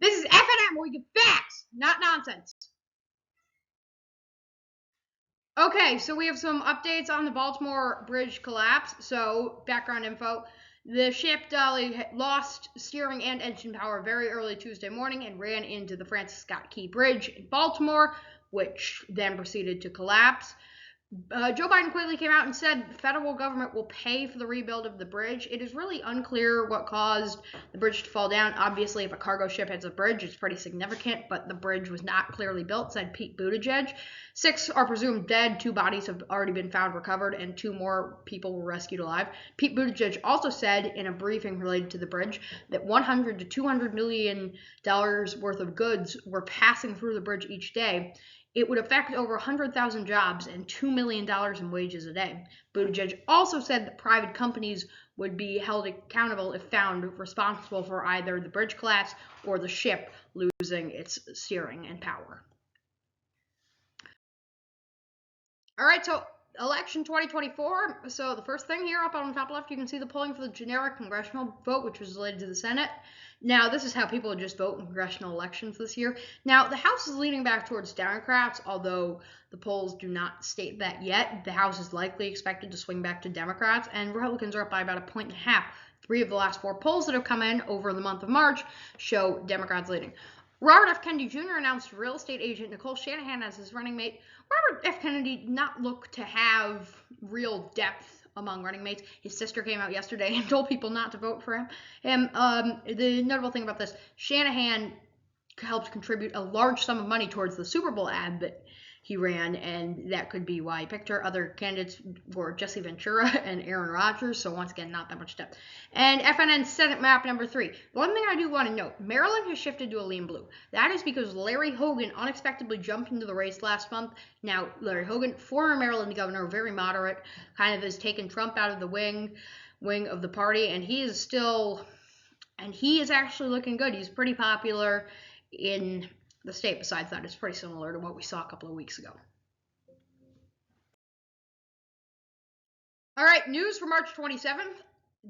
This is FNN, where we get facts, not nonsense. Okay, so we have some updates on the Baltimore Bridge collapse. So, background info. The ship Dolly lost steering and engine power very early Tuesday morning and ran into the Francis Scott Key Bridge in Baltimore, which then proceeded to collapse. Joe Biden quickly came out and said the federal government will pay for the rebuild of the bridge. It is really unclear what caused the bridge to fall down. Obviously, if a cargo ship hits a bridge, it's pretty significant, but the bridge was not clearly built, said Pete Buttigieg. 6 are presumed dead, 2 bodies have already been found recovered, and 2 more people were rescued alive. Pete Buttigieg also said in a briefing related to the bridge that $100 to $200 million worth of goods were passing through the bridge each day. It would affect over 100,000 jobs and $2 million in wages a day. Buttigieg also said that private companies would be held accountable if found responsible for either the bridge collapse or the ship losing its steering and power. All right, so election 2024. So the first thing here up on the top left, you can see the polling for the generic congressional vote, which was related to the Senate. Now, this is how people would just vote in congressional elections this year. Now, the House is leaning back towards Democrats, although the polls do not state that yet. The House is likely expected to swing back to Democrats, and Republicans are up by about 1.5 points. 3 of the last 4 polls that have come in over the month of March show Democrats leading. Robert F. Kennedy Jr. announced real estate agent Nicole Shanahan as his running mate. Robert F. Kennedy did not look to have real depth among running mates. His sister came out yesterday and told people not to vote for him. The notable thing about this, Shanahan helped contribute a large sum of money towards the Super Bowl ad that he ran, and that could be why he picked her. Other candidates were Jesse Ventura and Aaron Rodgers, so once again, not that much depth. And FNN Senate map number 3. One thing I do want to note, Maryland has shifted to a lean blue. That is because Larry Hogan unexpectedly jumped into the race last month. Now, Larry Hogan, former Maryland governor, very moderate, kind of has taken Trump out of the wing of the party, and he is actually looking good. He's pretty popular in the state. Besides that, it's pretty similar to what we saw a couple of weeks ago. All right, news for March 27th.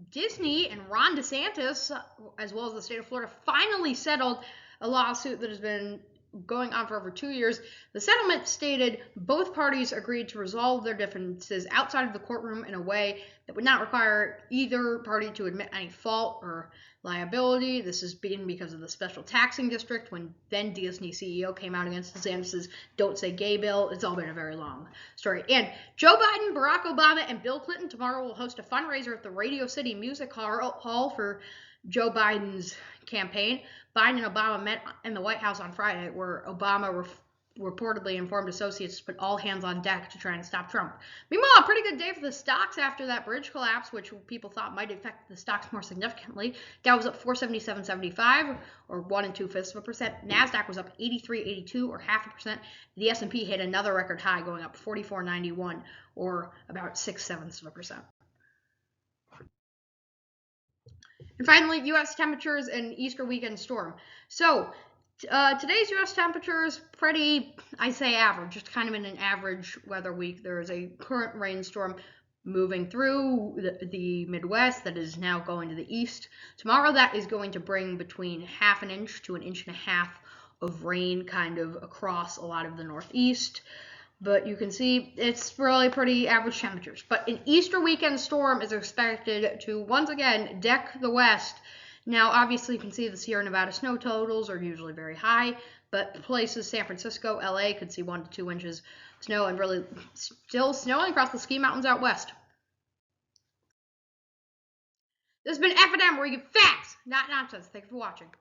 Disney and Ron DeSantis, as well as the state of Florida, finally settled a lawsuit that has been going on for over 2 years. The settlement stated both parties agreed to resolve their differences outside of the courtroom in a way that would not require either party to admit any fault or liability. This is being because of the special taxing district when then Disney CEO came out against DeSantis' Don't Say Gay bill. It's all been a very long story. And Joe Biden, Barack Obama, and Bill Clinton tomorrow will host a fundraiser at the Radio City Music Hall for Joe Biden's campaign. Biden and Obama met in the White House on Friday, where Obama reportedly informed associates to put all hands on deck to try and stop Trump. Meanwhile, a pretty good day for the stocks after that bridge collapse, which people thought might affect the stocks more significantly. Dow was up 477.75, or 1 2/5%. Nasdaq was up 83.82, or 0.5%. The S&P hit another record high, going up 44.91, or about 6/7%. And finally, U.S. temperatures and Easter weekend storm. So today's U.S. temperature is pretty, I'd say, average. Just kind of in an average weather week. There is a current rainstorm moving through the Midwest that is now going to the east. Tomorrow, that is going to bring between 1/2 inch to 1.5 inches of rain kind of across a lot of the Northeast. But you can see it's really pretty average temperatures. But an Easter weekend storm is expected to once again deck the West. Now, obviously, you can see the Sierra Nevada snow totals are usually very high, but places, San Francisco, LA, could see 1 to 2 inches of snow, and really still snowing across the ski mountains out west. This has been FNN, where you get facts, not nonsense. Thanks for watching.